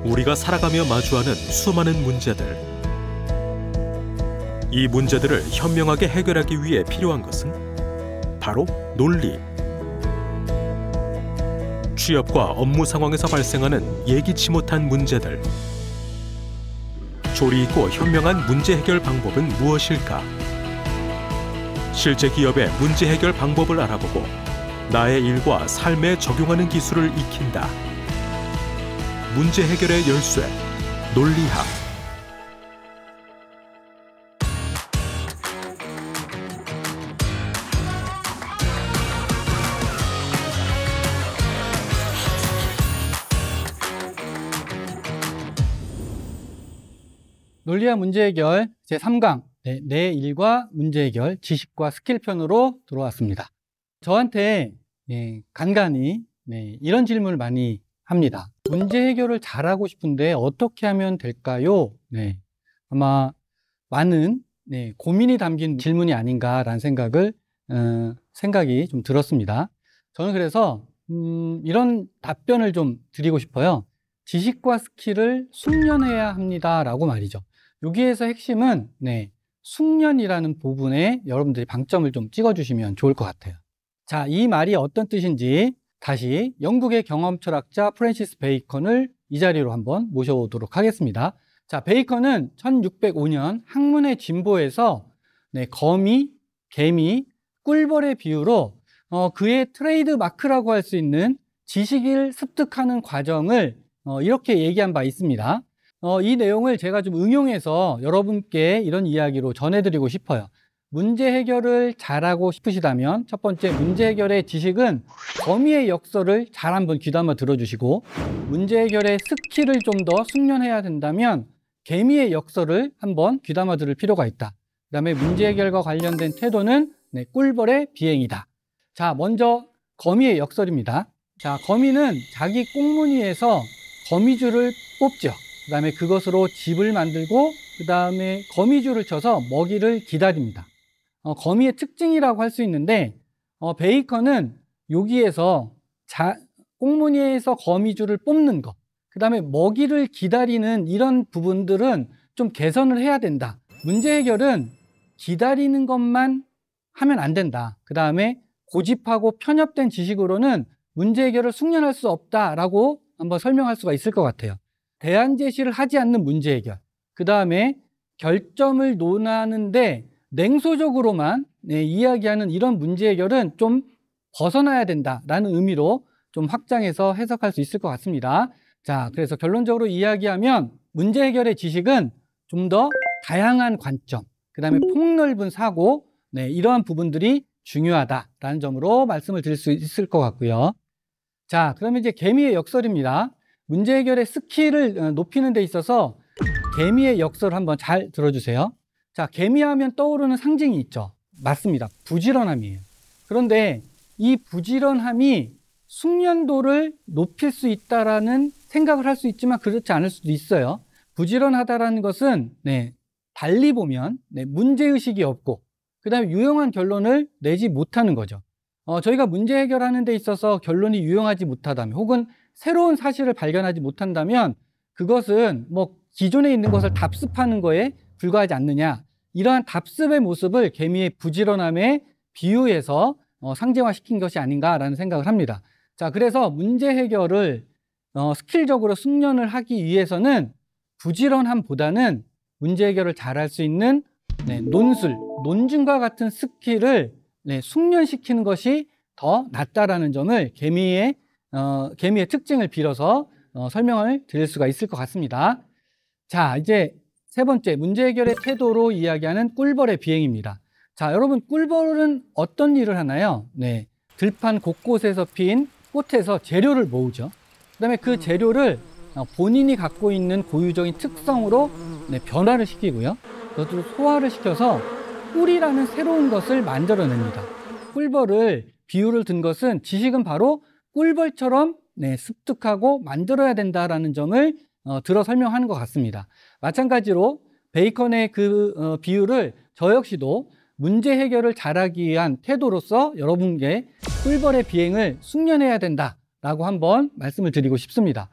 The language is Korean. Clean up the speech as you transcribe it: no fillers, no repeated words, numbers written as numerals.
우리가 살아가며 마주하는 수많은 문제들. 이 문제들을 현명하게 해결하기 위해 필요한 것은 바로 논리. 취업과 업무 상황에서 발생하는 예기치 못한 문제들. 조리 있고 현명한 문제 해결 방법은 무엇일까? 실제 기업의 문제 해결 방법을 알아보고 나의 일과 삶에 적용하는 기술을 익힌다. 문제 해결의 열쇠, 논리학. 논리학 문제 해결 제3강 내 일과 문제 해결 지식과 스킬 편으로 들어왔습니다. 저한테 간간히 이런 질문을 많이 합니다. 문제 해결을 잘하고 싶은데 어떻게 하면 될까요? 아마 많은 고민이 담긴 질문이 아닌가라는 생각이 좀 들었습니다. 저는 그래서 이런 답변을 좀 드리고 싶어요. 지식과 스킬을 숙련해야 합니다라고 말이죠. 여기에서 핵심은 숙련이라는 부분에 여러분들이 방점을 좀 찍어주시면 좋을 것 같아요. 자, 이 말이 어떤 뜻인지 다시 영국의 경험 철학자 프랜시스 베이컨을 이 자리로 한번 모셔보도록 하겠습니다. 자, 베이컨은 1605년 학문의 진보에서 거미, 개미, 꿀벌의 비유로 그의 트레이드 마크라고 할 수 있는 지식을 습득하는 과정을 이렇게 얘기한 바 있습니다. 이 내용을 제가 좀 응용해서 여러분께 이런 이야기로 전해드리고 싶어요. 문제 해결을 잘하고 싶으시다면 첫 번째, 문제 해결의 지식은 거미의 역설을 잘 한번 귀담아 들어주시고, 문제 해결의 스킬을 좀 더 숙련해야 된다면 개미의 역설을 한번 귀담아 들을 필요가 있다. 그 다음에 문제 해결과 관련된 태도는 꿀벌의 비행이다. 자, 먼저 거미의 역설입니다. 자, 거미는 자기 꽁무니에서 거미줄을 뽑죠. 그 다음에 그것으로 집을 만들고 그 다음에 거미줄을 쳐서 먹이를 기다립니다. 거미의 특징이라고 할 수 있는데 베이컨은 여기에서 꽁무니에서 거미줄을 뽑는 것, 그 다음에 먹이를 기다리는 이런 부분들은 좀 개선을 해야 된다. 문제 해결은 기다리는 것만 하면 안 된다. 그 다음에 고집하고 편협된 지식으로는 문제 해결을 숙련할 수 없다라고 한번 설명할 수가 있을 것 같아요. 대안 제시를 하지 않는 문제 해결, 그 다음에 결점을 논하는데 냉소적으로만 이야기하는 이런 문제 해결은 좀 벗어나야 된다라는 의미로 좀 확장해서 해석할 수 있을 것 같습니다. 자, 그래서 결론적으로 이야기하면 문제 해결의 지식은 좀 더 다양한 관점, 그 다음에 폭넓은 사고, 이러한 부분들이 중요하다라는 점으로 말씀을 드릴 수 있을 것 같고요. 자, 그러면 이제 개미의 역설입니다. 문제 해결의 스킬을 높이는 데 있어서 개미의 역설을 한번 잘 들어주세요. 자, 개미하면 떠오르는 상징이 있죠. 맞습니다. 부지런함이에요. 그런데 이 부지런함이 숙련도를 높일 수 있다라는 생각을 할 수 있지만 그렇지 않을 수도 있어요. 부지런하다라는 것은 달리 보면 문제의식이 없고 그 다음에 유용한 결론을 내지 못하는 거죠. 저희가 문제 해결하는 데 있어서 결론이 유용하지 못하다면 혹은 새로운 사실을 발견하지 못한다면 그것은 기존에 있는 것을 답습하는 거에 불과하지 않느냐, 이러한 답습의 모습을 개미의 부지런함에 비유해서 상징화시킨 것이 아닌가라는 생각을 합니다. 자, 그래서 문제 해결을 스킬적으로 숙련을 하기 위해서는 부지런함보다는 문제 해결을 잘할 수 있는 논술, 논증과 같은 스킬을 숙련시키는 것이 더 낫다라는 점을 개미의 특징을 빌어서 설명을 드릴 수가 있을 것 같습니다. 자, 이제 세 번째, 문제 해결의 태도로 이야기하는 꿀벌의 비행입니다. 자, 여러분, 꿀벌은 어떤 일을 하나요? 들판 곳곳에서 핀 꽃에서 재료를 모으죠. 그 다음에 그 재료를 본인이 갖고 있는 고유적인 특성으로 변화를 시키고요. 그것을 소화를 시켜서 꿀이라는 새로운 것을 만들어냅니다. 꿀벌을 비유를 든 것은 지식은 바로 꿀벌처럼 습득하고 만들어야 된다라는 점을 들어 설명하는 것 같습니다. 마찬가지로 베이컨의 그 비유를 저 역시도 문제 해결을 잘하기 위한 태도로서 여러분께 꿀벌의 비행을 숙련해야 된다라고 한번 말씀을 드리고 싶습니다.